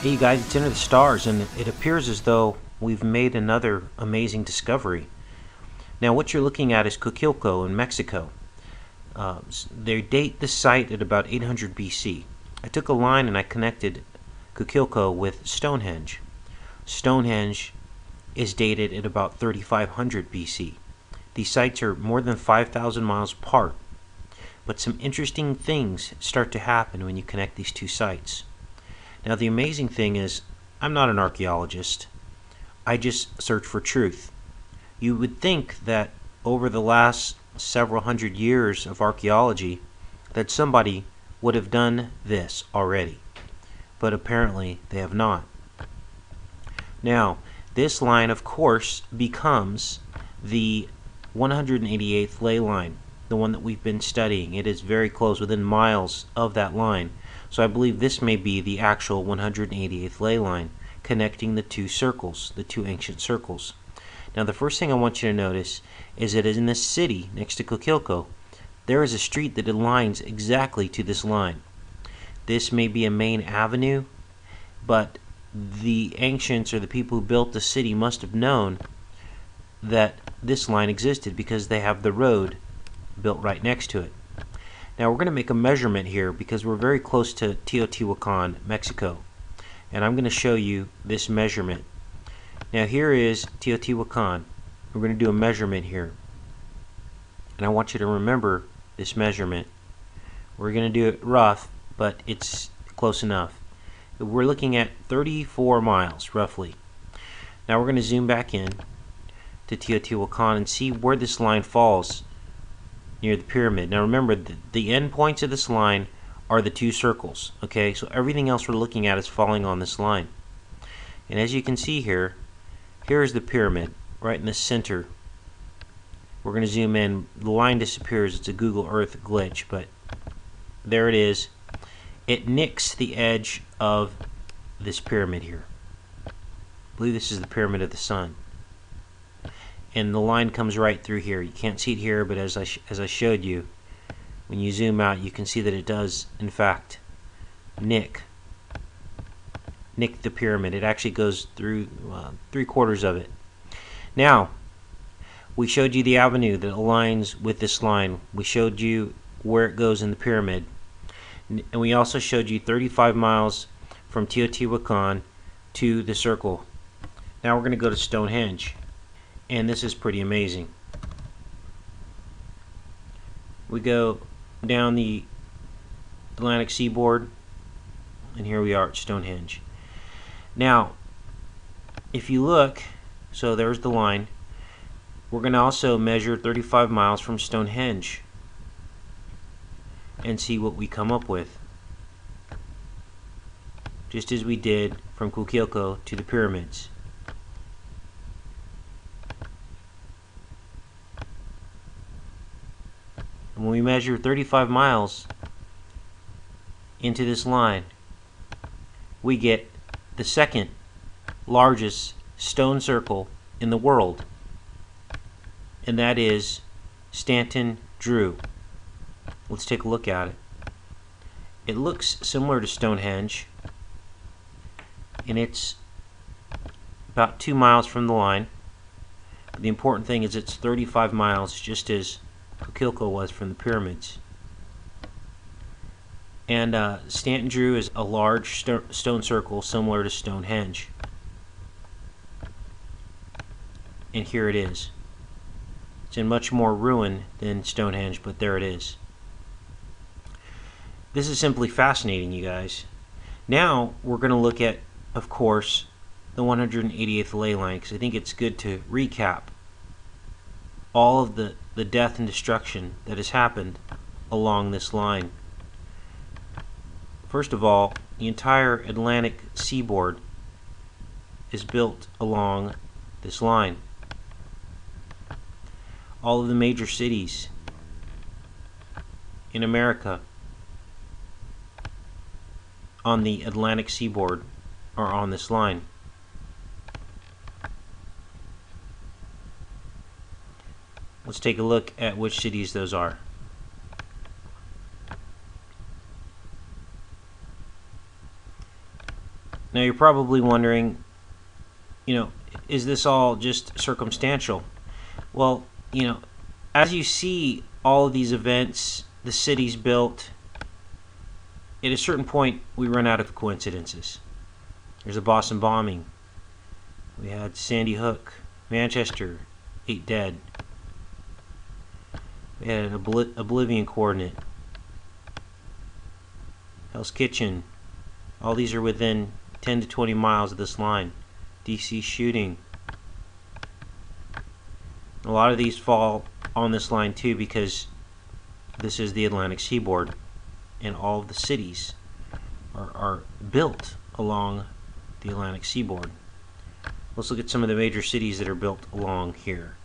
Hey you guys, it's Into the Stars, and it appears as though we've made another amazing discovery. Now what you're looking at is Coquilco in Mexico. They date this site at about 800 BC. I took a line and I connected Coquilco with Stonehenge. Stonehenge is dated at about 3500 BC. These sites are more than 5,000 miles apart, but some interesting things start to happen when you connect these two sites. Now the amazing thing is, I'm not an archaeologist. I just search for truth. You would think that over the last several hundred years of archaeology that somebody would have done this already, but apparently they have not. Now this line of course becomes the 188th ley line, the one that we've been studying. It is very close, within miles of that line. So I believe this may be the actual 188th ley line connecting the two circles, the two ancient circles. Now the first thing I want you to notice is that in this city next to Coquilco, there is a street that aligns exactly to this line. This may be a main avenue, but the ancients or the people who built the city must have known that this line existed because they have the road built right next to it. Now we're going to make a measurement here because we're very close to Teotihuacan, Mexico, and I'm going to show you this measurement. Now here is Teotihuacan. We're going to do a measurement here, and I want you to remember this measurement. We're going to do it rough, but it's close enough. We're looking at 34 miles roughly. Now we're going to zoom back in to Teotihuacan and see where this line falls near the pyramid. Now remember, the end points of this line are the two circles, okay? So everything else we're looking at is falling on this line. And as you can see here, here is the pyramid right in the center. We're going to zoom in. The line disappears. It's a Google Earth glitch, but there it is. It nicks the edge of this pyramid here. I believe this is the Pyramid of the Sun. And the line comes right through here. You can't see it here, but as I showed you, when you zoom out, you can see that it does, in fact, nick the pyramid. It actually goes through 3/4 of it. Now, we showed you the avenue that aligns with this line. We showed you where it goes in the pyramid. And we also showed you 35 miles from Teotihuacan to the circle. Now we're going to go to Stonehenge. And this is pretty amazing. We go down the Atlantic seaboard, and here we are at Stonehenge. Now, if you look, so there's the line. We're going to also measure 35 miles from Stonehenge and see what we come up with, just as we did from Coquilco to the pyramids. And when we measure 35 miles into this line, we get the second largest stone circle in the world, and that is Stanton Drew. Let's take a look at it. It looks similar to Stonehenge, and it's about 2 miles from the line. But the important thing is it's 35 miles, just as Coquilco was from the pyramids. And Stanton Drew is a large stone circle similar to Stonehenge. And here it is. It's in much more ruin than Stonehenge, but there it is. This is simply fascinating, you guys. Now we're going to look at, of course, the 188th ley line, because I think it's good to recap all of the death and destruction that has happened along this line. First of all, the entire Atlantic seaboard is built along this line. All of the major cities in America on the Atlantic seaboard are on this line. Let's take a look at which cities those are. Now you're probably wondering, is this all just circumstantial? Well, as you see all of these events, the cities built, at a certain point we run out of coincidences. There's the Boston bombing. We had Sandy Hook, Manchester, 8 dead. We had an Oblivion coordinate, Hell's Kitchen. All these are within 10 to 20 miles of this line. DC shooting. A lot of these fall on this line too because this is the Atlantic seaboard and all of the cities are built along the Atlantic seaboard. Let's look at some of the major cities that are built along here.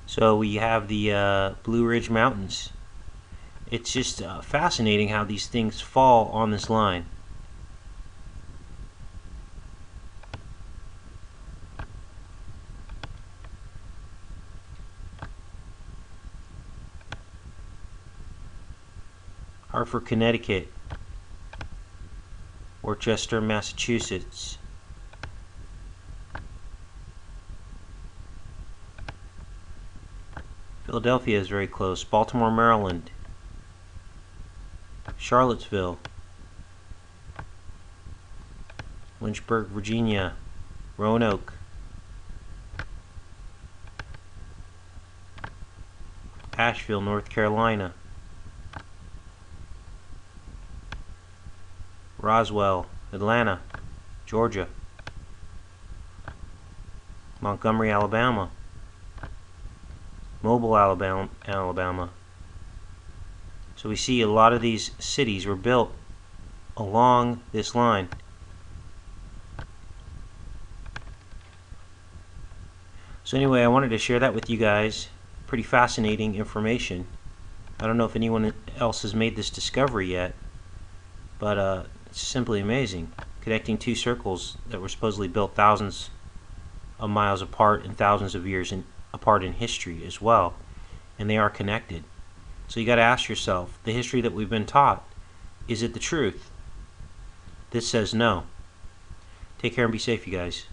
So we have the Blue Ridge Mountains. It's just fascinating how these things fall on this line. Hartford, Connecticut. Worcester, Massachusetts. Philadelphia is very close. Baltimore, Maryland. Charlottesville. Lynchburg, Virginia. Roanoke. Asheville, North Carolina. Roswell, Atlanta, Georgia. Montgomery, Alabama. Mobile, Alabama. So we see a lot of these cities were built along this line. So anyway, I wanted to share that with you guys. Pretty fascinating information. I don't know if anyone else has made this discovery yet, but it's simply amazing. Connecting two circles that were supposedly built thousands of miles apart and thousands of years apart in history as well, and they are connected. So you got to ask yourself, the history that we've been taught, is it the truth? This says no. Take care and be safe, you guys.